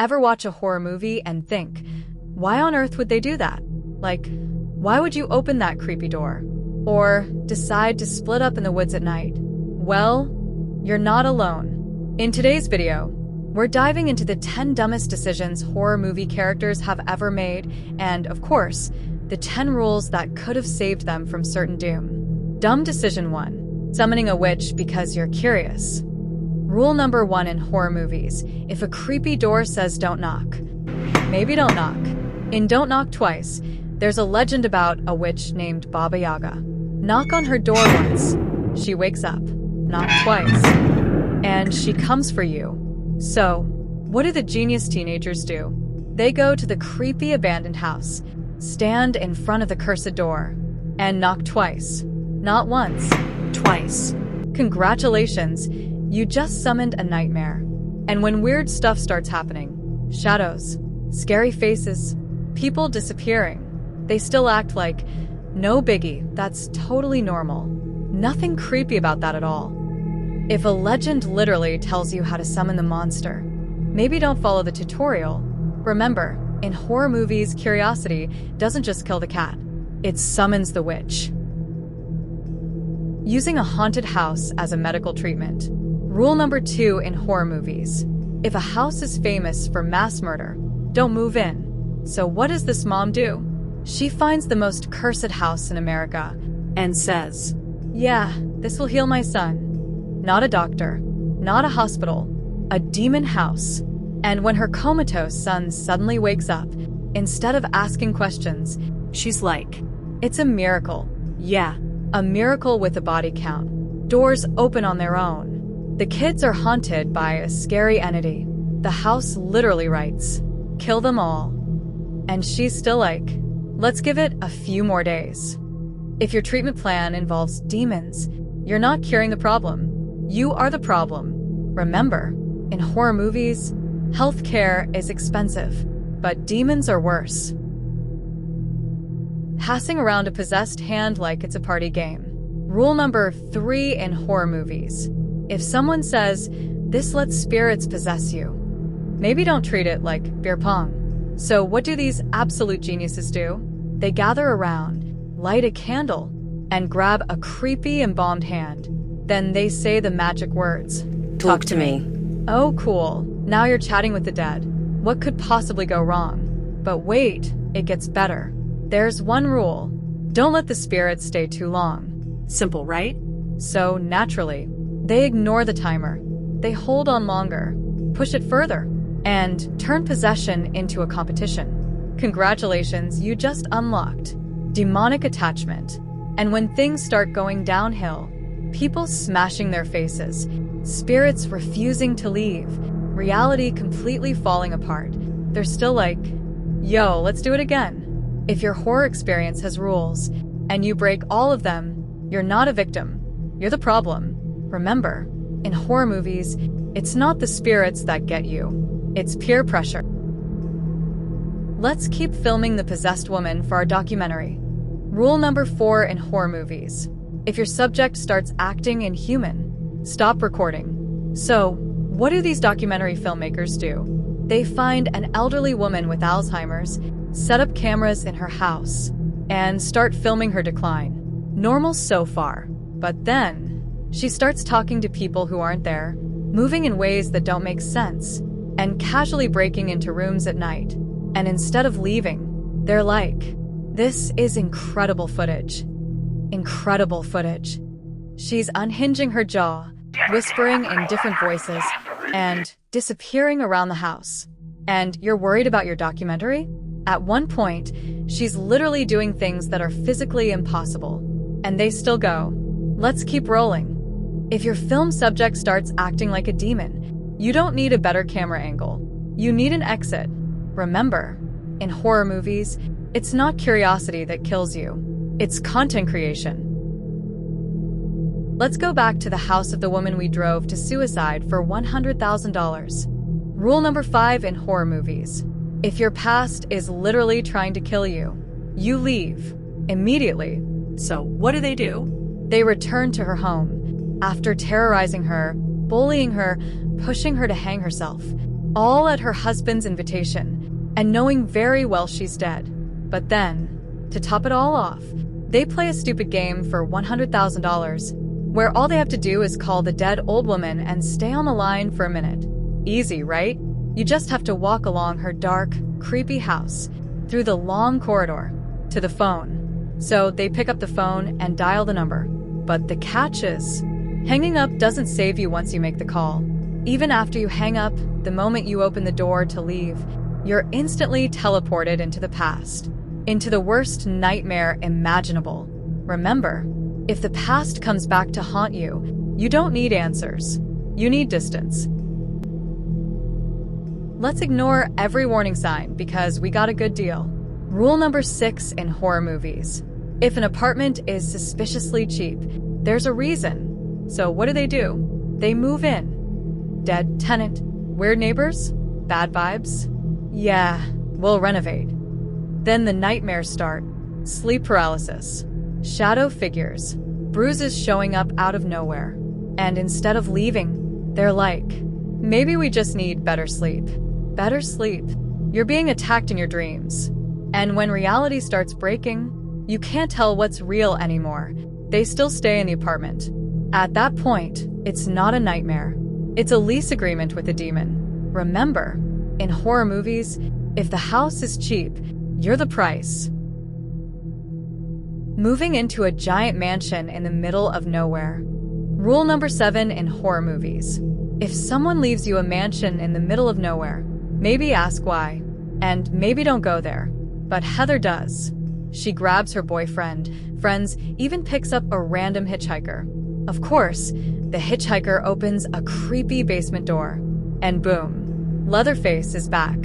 Ever watch a horror movie and think, why on earth would they do that? Like, why would you open that creepy door? Or decide to split up in the woods at night? Well, you're not alone. In today's video, we're diving into the 10 dumbest decisions horror movie characters have ever made, and, of course, the 10 rules that could have saved them from certain doom. Dumb decision 1. Summoning a witch because you're curious. Rule number 1 in horror movies: if a creepy door says don't knock, maybe don't knock. In Don't Knock Twice, there's a legend about a witch named Baba Yaga. Knock on her door once, she wakes up. Knock twice, and she comes for you. So, what do the genius teenagers do? They go to the creepy abandoned house, stand in front of the cursed door, and knock twice. Not once, twice. Congratulations, you just summoned a nightmare. And when weird stuff starts happening, shadows, scary faces, people disappearing, they still act like, no biggie, that's totally normal. Nothing creepy about that at all. If a legend literally tells you how to summon the monster, maybe don't follow the tutorial. Remember, in horror movies, curiosity doesn't just kill the cat, it summons the witch. Using a haunted house as a medical treatment. Rule number 2 in horror movies: if a house is famous for mass murder, don't move in. So what does this mom do? She finds the most cursed house in America and says, yeah, this will heal my son. Not a doctor, not a hospital, a demon house. And when her comatose son suddenly wakes up, instead of asking questions, she's like, it's a miracle. Yeah, a miracle with a body count. Doors open on their own. The kids are haunted by a scary entity. The house literally writes, kill them all. And she's still like, let's give it a few more days. If your treatment plan involves demons, you're not curing the problem. You are the problem. Remember, in horror movies, healthcare is expensive, but demons are worse. Passing around a possessed hand like it's a party game. Rule number 3 in horror movies: if someone says, this lets spirits possess you, maybe don't treat it like beer pong. So what do these absolute geniuses do? They gather around, light a candle, and grab a creepy embalmed hand. Then they say the magic words. Talk to me. Oh, cool. Now you're chatting with the dead. What could possibly go wrong? But wait, it gets better. There's one rule. Don't let the spirits stay too long. Simple, right? So, naturally, they ignore the timer. They hold on longer, push it further, and turn possession into a competition. Congratulations, you just unlocked demonic attachment. And when things start going downhill, people smashing their faces, spirits refusing to leave, reality completely falling apart, they're still like, yo, let's do it again. If your horror experience has rules, and you break all of them, you're not a victim. You're the problem. Remember, in horror movies, it's not the spirits that get you. It's peer pressure. Let's keep filming the possessed woman for our documentary. Rule number 4 in horror movies: if your subject starts acting inhuman, stop recording. So, what do these documentary filmmakers do? They find an elderly woman with Alzheimer's, set up cameras in her house, and start filming her decline. Normal so far, but then she starts talking to people who aren't there, moving in ways that don't make sense, and casually breaking into rooms at night. And instead of leaving, they're like, this is incredible footage. Incredible footage. She's unhinging her jaw, whispering in different voices, and disappearing around the house. And you're worried about your documentary? At one point, she's literally doing things that are physically impossible. And they still go, let's keep rolling. If your film subject starts acting like a demon, you don't need a better camera angle. You need an exit. Remember, in horror movies, it's not curiosity that kills you. It's content creation. Let's go back to the house of the woman we drove to suicide for $100,000. Rule number 5 in horror movies: if your past is literally trying to kill you, you leave immediately. So what do? They return to her home after terrorizing her, bullying her, pushing her to hang herself, all at her husband's invitation, and knowing very well she's dead. But then, to top it all off, they play a stupid game for $100,000, where all they have to do is call the dead old woman and stay on the line for a minute. Easy, right? You just have to walk along her dark, creepy house, through the long corridor, to the phone. So they pick up the phone and dial the number. But the catch is, hanging up doesn't save you once you make the call. Even after you hang up, the moment you open the door to leave, you're instantly teleported into the past, into the worst nightmare imaginable. Remember, if the past comes back to haunt you, you don't need answers. You need distance. Let's ignore every warning sign because we got a good deal. Rule number 6 in horror movies. If an apartment is suspiciously cheap, there's a reason. So what do? They move in. Dead tenant. Weird neighbors? Bad vibes? Yeah, we'll renovate. Then the nightmares start. Sleep paralysis. Shadow figures. Bruises showing up out of nowhere. And instead of leaving, they're like, maybe we just need better sleep. Better sleep. You're being attacked in your dreams. And when reality starts breaking, you can't tell what's real anymore. They still stay in the apartment. At that point, it's not a nightmare. It's a lease agreement with a demon. Remember, in horror movies, if the house is cheap, you're the price. Moving into a giant mansion in the middle of nowhere. Rule number 7 in horror movies. If someone leaves you a mansion in the middle of nowhere, maybe ask why, and maybe don't go there. But Heather does. She grabs her boyfriend, friends, even picks up a random hitchhiker. Of course, the hitchhiker opens a creepy basement door. And boom, Leatherface is back.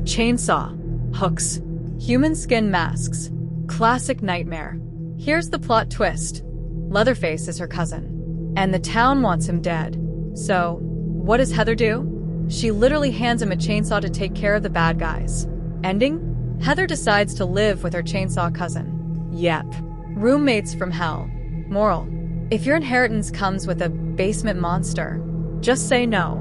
Chainsaw, hooks, human skin masks. Classic nightmare. Here's the plot twist. Leatherface is her cousin, and the town wants him dead. So, what does Heather do? She literally hands him a chainsaw to take care of the bad guys. Ending? Heather decides to live with her chainsaw cousin. Yep. Roommates from hell. Moral: if your inheritance comes with a basement monster, just say no.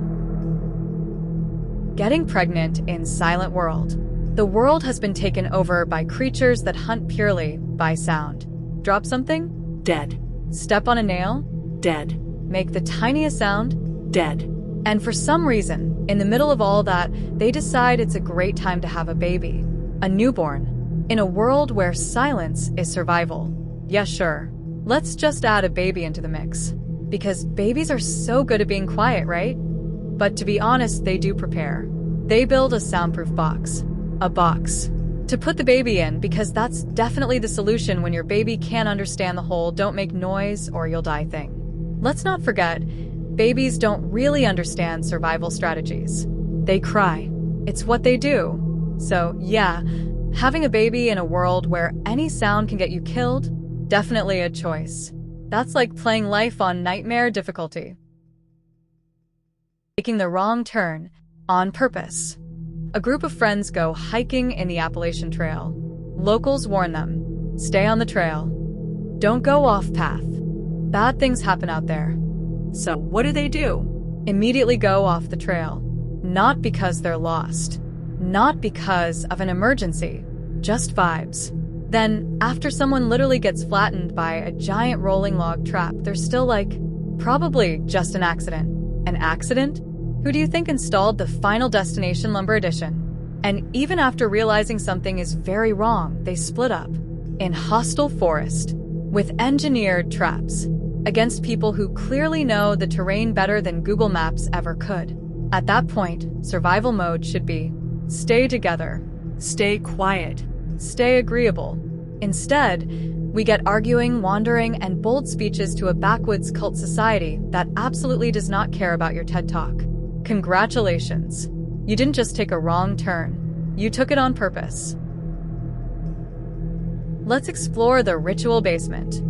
Getting pregnant in Silent World. The world has been taken over by creatures that hunt purely by sound. Drop something? Dead. Step on a nail? Dead. Make the tiniest sound? Dead. And for some reason, in the middle of all that, they decide it's a great time to have a baby. A newborn. In a world where silence is survival. Yeah, sure. Let's just add a baby into the mix. Because babies are so good at being quiet, right? But to be honest, they do prepare. They build a soundproof box. A box. To put the baby in, because that's definitely the solution when your baby can't understand the whole "don't make noise or you'll die" thing. Let's not forget, babies don't really understand survival strategies. They cry. It's what they do. So, yeah, having a baby in a world where any sound can get you killed, definitely a choice. That's like playing life on nightmare difficulty. Taking the wrong turn, on purpose. A group of friends go hiking in the Appalachian Trail. Locals warn them, stay on the trail. Don't go off path. Bad things happen out there. So what do? Immediately go off the trail. Not because they're lost. Not because of an emergency. Just vibes. Then, after someone literally gets flattened by a giant rolling log trap, they're still like, probably just an accident. An accident? Who do you think installed the Final Destination Lumber Edition? And even after realizing something is very wrong, they split up. In hostile forest. With engineered traps. Against people who clearly know the terrain better than Google Maps ever could. At that point, survival mode should be, stay together. Stay quiet. Stay agreeable. Instead, we get arguing, wandering, and bold speeches to a backwoods cult society that absolutely does not care about your TED Talk. Congratulations. You didn't just take a wrong turn. You took it on purpose. Let's explore the ritual basement.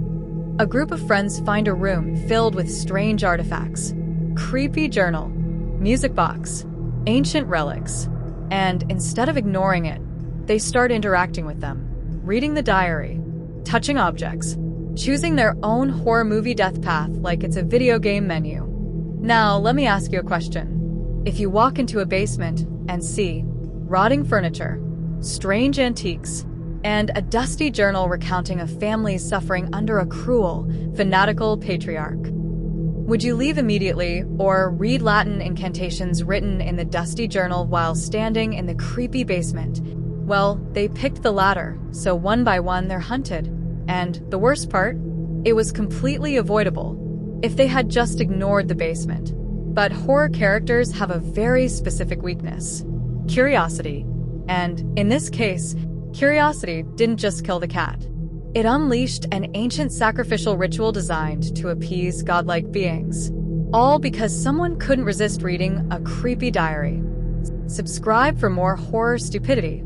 A group of friends find a room filled with strange artifacts. Creepy journal, music box, ancient relics. And instead of ignoring it, they start interacting with them. Reading the diary, touching objects, choosing their own horror movie death path like it's a video game menu. Now, let me ask you a question. If you walk into a basement and see rotting furniture, strange antiques, and a dusty journal recounting a family suffering under a cruel, fanatical patriarch, would you leave immediately or read Latin incantations written in the dusty journal while standing in the creepy basement? Well, they picked the latter, so one by one they're hunted. And the worst part? It was completely avoidable if they had just ignored the basement. But horror characters have a very specific weakness: curiosity. And in this case, curiosity didn't just kill the cat. It unleashed an ancient sacrificial ritual designed to appease godlike beings. All because someone couldn't resist reading a creepy diary. Subscribe for more horror stupidity.